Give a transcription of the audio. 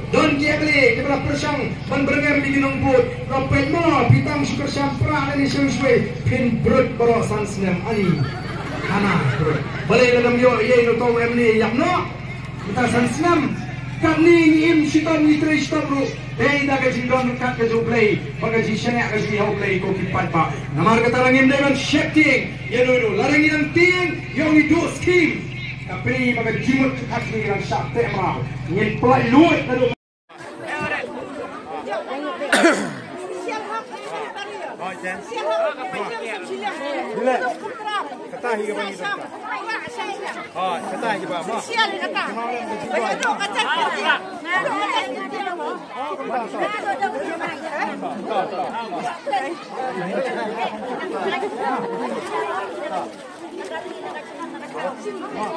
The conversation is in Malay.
Don Kiagli kepada Persang berengam di Gunung Put Ropet Mo Pitam Syukur Syampra Ini Syuswe Pin Brut Borosan Senem Ani Hana Brut Balai dalam yo Ye no tau emni Yak no Kita san Senem Kami ngim Syaitan Mitri Syaitan Bro Hei dah gaji Don Kat gaji play Bagaji Syanak gaji Hau play Ko kipat pak Namar kata langim Dengan shifting Ya no Larangi dan ting Yang itu skim Tapi Baga jimut Hati dengan syak tema Ngin pelai luat Lalu Kata higa bagi tu. Oh, kata higa bapa. Sial kata. Begitu kata. Nah,